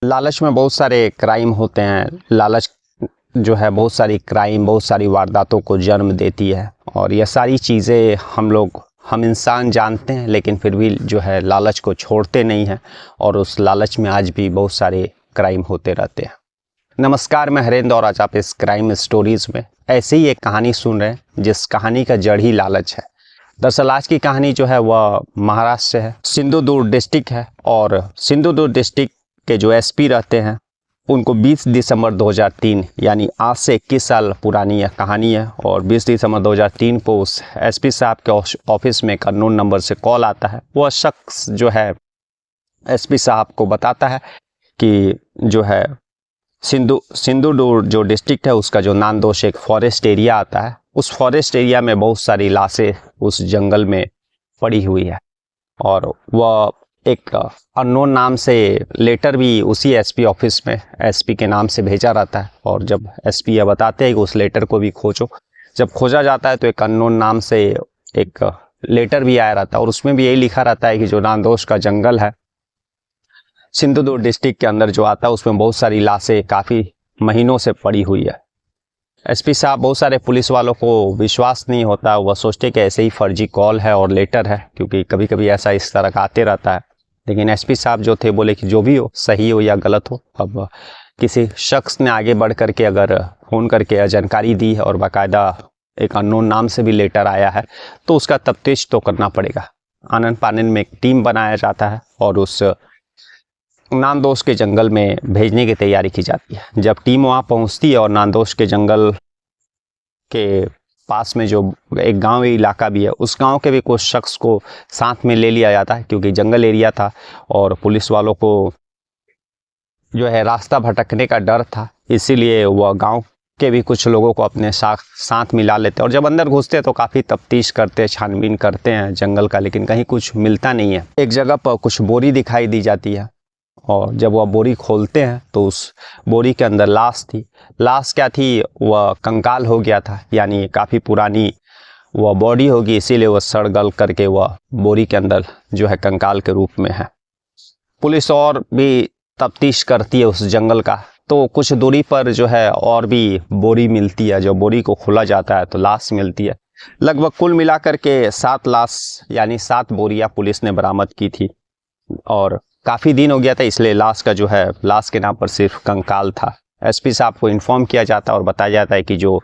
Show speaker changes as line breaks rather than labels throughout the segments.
लालच में बहुत सारे क्राइम होते हैं। लालच जो है बहुत सारी क्राइम, बहुत सारी वारदातों को जन्म देती है। और यह सारी चीज़ें हम इंसान जानते हैं, लेकिन फिर भी जो है लालच को छोड़ते नहीं हैं। और उस लालच में आज भी बहुत सारे क्राइम होते रहते हैं। नमस्कार, मैं हरेंद्र और आज आप इस क्राइम स्टोरीज़ में ऐसे ही एक कहानी सुन रहे हैं जिस कहानी का जड़ ही लालच है। दरअसल आज की कहानी जो है वह महाराष्ट्र से है, सिंधुदुर्ग डिस्ट्रिक्ट है। और सिंधुदुर्ग डिस्ट्रिक्ट के जो एसपी रहते हैं उनको 20 दिसंबर 2003 यानी आज से 21 साल पुरानी यह कहानी है। और 20 दिसंबर 2003 को उस एसपी साहब के ऑफिस में एक अननोन नंबर से कॉल आता है। वह शख्स जो है एसपी साहब को बताता है कि जो है सिंधुदुर्ग जो डिस्ट्रिक्ट है उसका जो नांदोश एक फॉरेस्ट एरिया आता है, उस फॉरेस्ट एरिया में बहुत सारी लाशें उस जंगल में पड़ी हुई है। और वह एक अननोन नाम से लेटर भी उसी एसपी ऑफिस में एसपी के नाम से भेजा रहता है। और जब एसपी यह बताते हैं कि उस लेटर को भी खोजो, जब खोजा जाता है तो एक अननोन नाम से एक लेटर भी आया रहता है। और उसमें भी यही लिखा रहता है कि जो नांदोश का जंगल है सिंधुदुर्ग डिस्ट्रिक्ट के अंदर जो आता है उसमें बहुत सारी लाशें काफ़ी महीनों से पड़ी हुई है। एसपी साहब, बहुत सारे पुलिस वालों को विश्वास नहीं होता, वह सोचते कि ऐसे ही फर्जी कॉल है और लेटर है, क्योंकि कभी कभी ऐसा इस तरह का आते रहता है। लेकिन एसपी साहब जो थे बोले कि जो भी हो, सही हो या गलत हो, अब किसी शख्स ने आगे बढ़ करके अगर फ़ोन करके जानकारी दी है और बाकायदा एक अननोन नाम से भी लेटर आया है तो उसका तफ्तीश तो करना पड़ेगा। आनन फानन में एक टीम बनाया जाता है और उस नांदोश के जंगल में भेजने की तैयारी की जाती है। जब टीम वहाँ पहुँचती है और नांदोश के जंगल के पास में जो एक गांव इलाका भी है, उस गांव के भी कुछ शख्स को साथ में ले लिया जाता है, क्योंकि जंगल एरिया था और पुलिस वालों को जो है रास्ता भटकने का डर था, इसीलिए वह गांव के भी कुछ लोगों को अपने साथ मिला लेते हैं। और जब अंदर घुसते हैं तो काफ़ी तफ्तीश करते हैं, छानबीन करते हैं जंगल का, लेकिन कहीं कुछ मिलता नहीं है। एक जगह पर कुछ बोरी दिखाई दी जाती है और जब वह बोरी खोलते हैं तो उस बोरी के अंदर लाश थी। लाश क्या थी, वह कंकाल हो गया था, यानी काफ़ी पुरानी वह बॉडी होगी, इसीलिए वह सड़ गल करके वह बोरी के अंदर जो है कंकाल के रूप में है। पुलिस और भी तफ्तीश करती है उस जंगल का, तो कुछ दूरी पर जो है और भी बोरी मिलती है। जो बोरी को खोला जाता है तो लाश मिलती है। लगभग कुल मिलाकर के 7 लाश यानी 7 बोरियां पुलिस ने बरामद की थी। और काफ़ी दिन हो गया था, इसलिए लाश का जो है लाश के नाम पर सिर्फ कंकाल था। एसपी साहब को इन्फॉर्म किया जाता है और बताया जाता है कि जो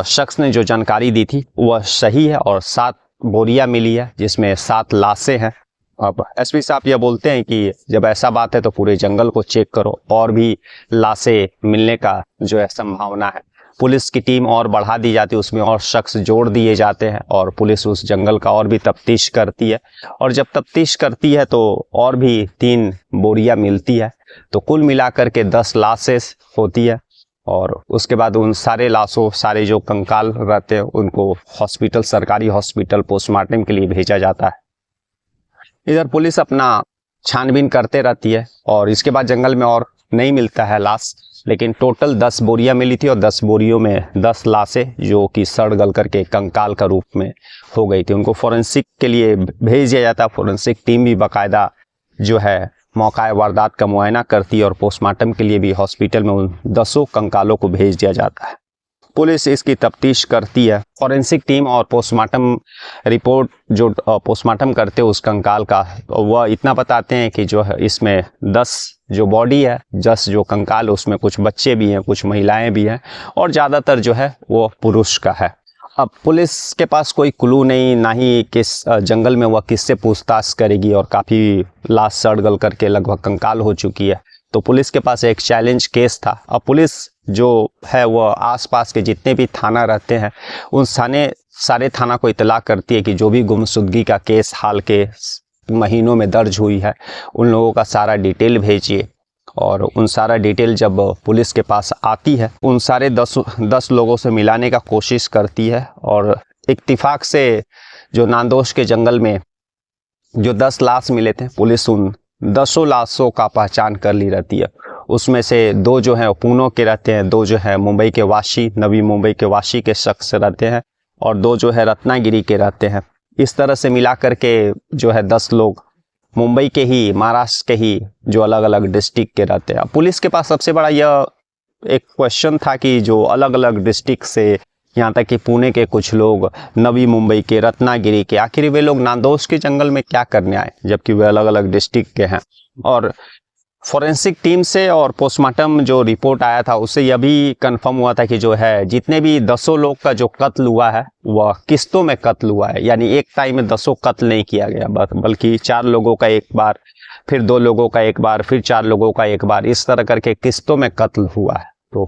शख्स ने जो जानकारी दी थी वह सही है और 7 बोरियां मिली है जिसमें 7 लाशें हैं। अब एसपी साहब यह बोलते हैं कि जब ऐसा बात है तो पूरे जंगल को चेक करो, और भी लाशें मिलने का जो है संभावना है। पुलिस की टीम और बढ़ा दी जाती है, उसमें और शख्स जोड़ दिए जाते हैं और पुलिस उस जंगल का और भी तफ्तीश करती है। और जब तफ्तीश करती है तो और भी 3 बोरियां मिलती है, तो कुल मिलाकर के 10 लाशें होती है। और उसके बाद उन सारे लाशों, सारे जो कंकाल रहते हैं उनको हॉस्पिटल, सरकारी हॉस्पिटल पोस्टमार्टम के लिए भेजा जाता है। इधर पुलिस अपना छानबीन करते रहती है और इसके बाद जंगल में और नहीं मिलता है लाश, लेकिन टोटल 10 बोरियां मिली थी और 10 बोरियों में 10 लाशें जो कि सड़ गल करके कंकाल का रूप में हो गई थी। उनको फोरेंसिक के लिए भेज दिया जाता है। फोरेंसिक टीम भी बाकायदा जो है मौका वारदात का मुआयना करती है और पोस्टमार्टम के लिए भी हॉस्पिटल में उन 10 कंकालों को भेज दिया जाता है। पुलिस इसकी तफ्तीश करती है। फॉरेंसिक टीम और पोस्टमार्टम रिपोर्ट जो पोस्टमार्टम करते हैं उस कंकाल का, वह इतना बताते हैं कि जो है इसमें 10 जो बॉडी है, 10 जो कंकाल, उसमें कुछ बच्चे भी हैं, कुछ महिलाएं भी हैं और ज़्यादातर जो है वो पुरुष का है। अब पुलिस के पास कोई क्लू नहीं, ना ही किस जंगल में वह किससे पूछताछ करेगी, और काफ़ी लाश सड़ गल करके लगभग कंकाल हो चुकी है। तो पुलिस के पास एक चैलेंज केस था। अब पुलिस जो है वह आसपास के जितने भी थाना रहते हैं उन सारे थाना को इतला करती है कि जो भी गुमशुदगी का केस हाल के महीनों में दर्ज हुई है उन लोगों का सारा डिटेल भेजिए। और उन सारा डिटेल जब पुलिस के पास आती है, उन सारे 10 लोगों से मिलाने का कोशिश करती है। और इत्तिफाक से जो नांदोश के जंगल में जो 10 लाश मिले थे, पुलिस उन 10 लाशों का पहचान कर ली रहती है। उसमें से 2 जो हैं पुणे के रहते हैं, 2 जो है मुंबई के वासी, नवी मुंबई के वासी के शख्स रहते हैं, और 2 जो है रत्नागिरी के रहते हैं। इस तरह से मिला करके जो है 10 लोग मुंबई के ही, महाराष्ट्र के ही जो अलग अलग डिस्ट्रिक्ट के रहते हैं। पुलिस के पास सबसे बड़ा यह एक क्वेश्चन था कि जो अलग अलग डिस्ट्रिक्ट से, यहाँ तक कि पुणे के कुछ लोग, नवी मुंबई के, रत्नागिरी के, आखिर वे लोग नांदोश के जंगल में क्या करने आए जबकि वे अलग अलग डिस्ट्रिक्ट के हैं। और फॉरेंसिक टीम से और पोस्टमार्टम जो रिपोर्ट आया था उससे यह भी कंफर्म हुआ था कि जो है जितने भी 10 लोग का जो कत्ल हुआ है वह किस्तों में कत्ल हुआ है, यानी एक टाइम में 10 कत्ल नहीं किया गया, बल्कि 4 लोगों का एक बार, फिर 2 लोगों का एक बार, फिर 4 लोगों का एक बार, इस तरह करके किस्तों में कत्ल हुआ है। तो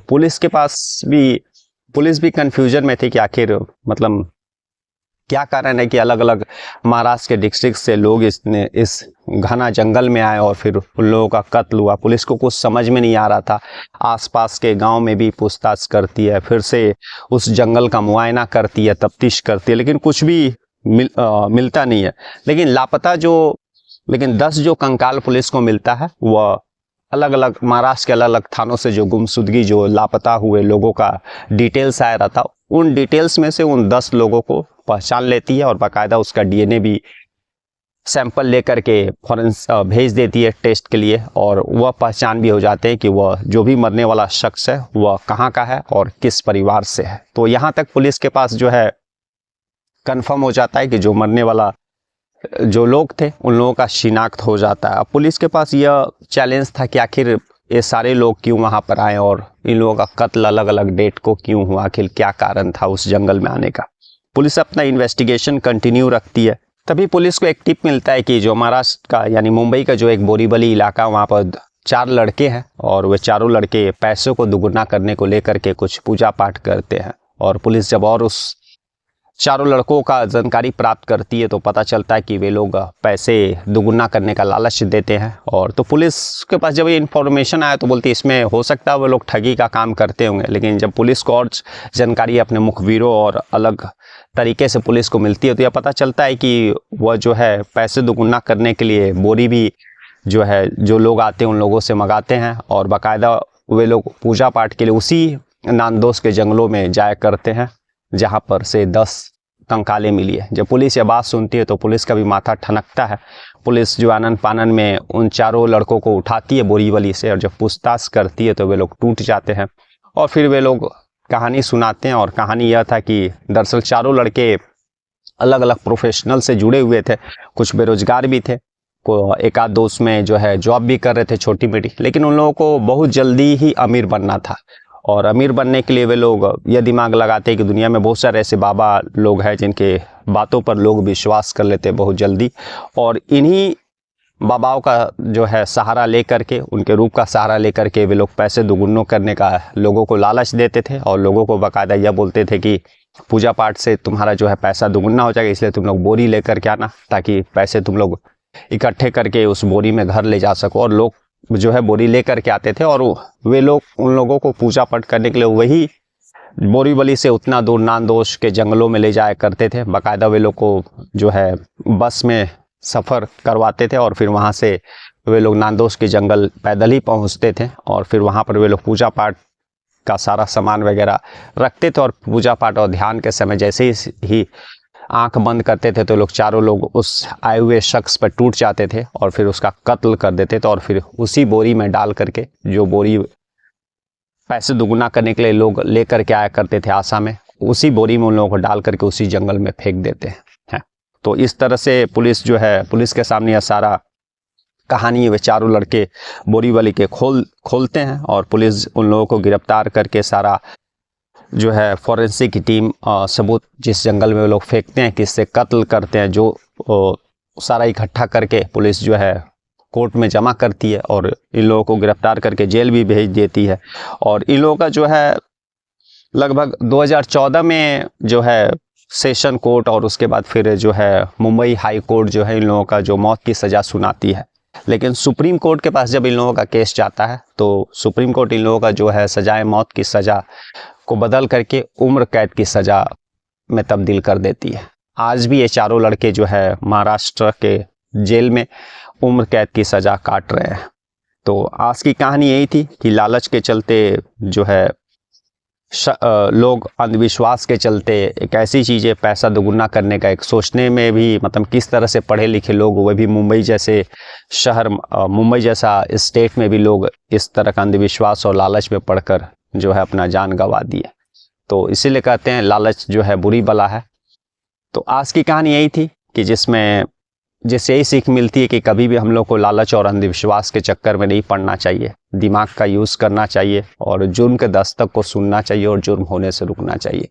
पुलिस भी कंफ्यूजन में थी कि आखिर मतलब क्या कारण है कि अलग अलग महाराष्ट्र के डिस्ट्रिक्ट से लोग इस घना जंगल में आए और फिर उन लोगों का कत्ल हुआ। पुलिस को कुछ समझ में नहीं आ रहा था। आसपास के गांव में भी पूछताछ करती है, फिर से उस जंगल का मुआयना करती है, तफ्तीश करती है, लेकिन कुछ भी मिलता नहीं है। लेकिन 10 जो कंकाल पुलिस को मिलता है वह अलग अलग महाराष्ट्र के अलग अलग थानों से जो गुमशुदगी, जो लापता हुए लोगों का डिटेल्स आया रहा था, उन डिटेल्स में से उन 10 लोगों को पहचान लेती है और बाकायदा उसका डीएनए भी सैंपल लेकर के भेज देती है टेस्ट के लिए, और वह पहचान भी हो जाते हैं कि वह जो भी मरने वाला शख्स है वह कहाँ का है और किस परिवार से है। तो यहाँ तक पुलिस के पास जो है कंफर्म हो जाता है कि जो मरने वाला जो लोग थे उन लोगों का शिनाख्त हो जाता है। अब पुलिस के पास यह चैलेंज था कि आखिर ये सारे लोग क्यों वहाँ पर आए और इन लोगों का कत्ल अलग अलग डेट को क्यों हुआ, आखिर क्या कारण था उस जंगल में आने का। पुलिस अपना इन्वेस्टिगेशन कंटिन्यू रखती है। तभी पुलिस को एक टिप मिलता है कि जो महाराष्ट्र का यानी मुंबई का जो एक बोरीवली इलाका, वहाँ पर 4 लड़के हैं और वे चारों लड़के पैसों को दुगुना करने को लेकर के कुछ पूजा पाठ करते हैं। और पुलिस जब और उस चारों लड़कों का जानकारी प्राप्त करती है तो पता चलता है कि वे लोग पैसे दुगुना करने का लालच देते हैं। और तो पुलिस के पास जब ये इन्फॉर्मेशन आया तो बोलती है इसमें हो सकता है वो लोग ठगी का काम करते होंगे। लेकिन जब पुलिस को और जानकारी अपने मुखबिरों और अलग तरीके से पुलिस को मिलती है तो यह पता चलता है कि वह जो है पैसे दुगुना करने के लिए बोरी भी जो है जो लोग आते हैं उन लोगों से मंगाते हैं, और बाकायदा वे लोग पूजा पाठ के लिए उसी नांदोश के जंगलों में जाया करते हैं जहाँ पर से 10 कंकालें मिली है। जब पुलिस ये बात सुनती है तो पुलिस का भी माथा ठनकता है। पुलिस जो आनन फानन में उन चारों लड़कों को उठाती है बोरीवली से, और जब पूछताछ करती है तो वे लोग टूट जाते हैं और फिर वे लोग कहानी सुनाते हैं। और कहानी यह था कि दरअसल चारों लड़के अलग अलग प्रोफेशनल से जुड़े हुए थे, कुछ बेरोजगार भी थे, को एक आध दोस्त में जो है जॉब भी कर रहे थे छोटी मोटी, लेकिन उन लोगों को बहुत जल्दी ही अमीर बनना था। और अमीर बनने के लिए वे लोग यह दिमाग लगाते हैं कि दुनिया में बहुत सारे ऐसे बाबा लोग हैं जिनके बातों पर लोग विश्वास कर लेते हैं बहुत जल्दी, और इन्हीं बाबाओं का जो है सहारा लेकर के, उनके रूप का सहारा लेकर के वे लोग पैसे दुगुना करने का लोगों को लालच देते थे। और लोगों को बाकायदा यह बोलते थे कि पूजा पाठ से तुम्हारा जो है पैसा दुगुना हो जाएगा, इसलिए तुम लोग बोरी लेकर के आना ताकि पैसे तुम लोग इकट्ठे करके उस बोरी में घर ले जा सको। और लोग जो है बोरी लेकर के आते थे और वे लोग उन लोगों को पूजा पाठ करने के लिए वही बोरीवली से उतना दूर नांदोश के जंगलों में ले जाया करते थे। बाकायदा वे लोग को जो है बस में सफ़र करवाते थे और फिर वहाँ से वे लोग नांदोश के जंगल पैदल ही पहुँचते थे, और फिर वहाँ पर वे लोग पूजा पाठ का सारा सामान वगैरह रखते थे। और पूजा पाठ और ध्यान के समय जैसे ही आंख बंद करते थे तो लोग चारों लोग उस आए हुए शख्स पर टूट जाते थे और फिर उसका कत्ल कर देते थे। और फिर उसी बोरी में डाल करके, जो बोरी पैसे दुगुना करने के लिए लोग लेकर के आया करते थे आशा में, उसी बोरी में उन लोगों को डाल करके उसी जंगल में फेंक देते हैं। तो इस तरह से पुलिस जो है, पुलिस के सामने यह सारा कहानी वे चारों लड़के बोरीवली के खोलते हैं और पुलिस उन लोगों को गिरफ्तार करके सारा जो है फॉरेंसिक की टीम सबूत जिस जंगल में वो लोग फेंकते हैं, किससे कत्ल करते हैं, जो सारा इकट्ठा करके पुलिस जो है कोर्ट में जमा करती है और इन लोगों को गिरफ्तार करके जेल भी भेज देती है। और इन लोगों का जो है लगभग 2014 में जो है सेशन कोर्ट और उसके बाद फिर जो है मुंबई हाई कोर्ट जो है इन लोगों का जो मौत की सज़ा सुनाती है। लेकिन सुप्रीम कोर्ट के पास जब इन लोगों का केस जाता है तो सुप्रीम कोर्ट इन लोगों का जो है सजाए मौत की सज़ा को बदल करके उम्र कैद की सज़ा में तब्दील कर देती है। आज भी ये चारों लड़के जो है महाराष्ट्र के जेल में उम्र कैद की सज़ा काट रहे हैं। तो आज की कहानी यही थी कि लालच के चलते जो है लोग अंधविश्वास के चलते एक ऐसी चीज़ है, पैसा दोगुना करने का एक सोचने में भी मतलब किस तरह से पढ़े लिखे लोग, वह भी मुंबई जैसे शहर, मुंबई जैसा स्टेट में भी लोग इस तरह का अंधविश्वास और लालच में पढ़कर जो है अपना जान गंवा दिए। तो इसीलिए कहते हैं लालच जो है बुरी बला है। तो आज की कहानी यही थी कि जिससे यही सीख मिलती है कि कभी भी हम लोग को लालच और अंधविश्वास के चक्कर में नहीं पड़ना चाहिए, दिमाग का यूज़ करना चाहिए और जुर्म के दस्तक को सुनना चाहिए और जुर्म होने से रुकना चाहिए।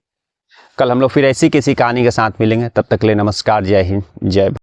कल हम लोग फिर ऐसी किसी कहानी के साथ मिलेंगे, तब तक के लिए नमस्कार, जय हिंद, जय भारत।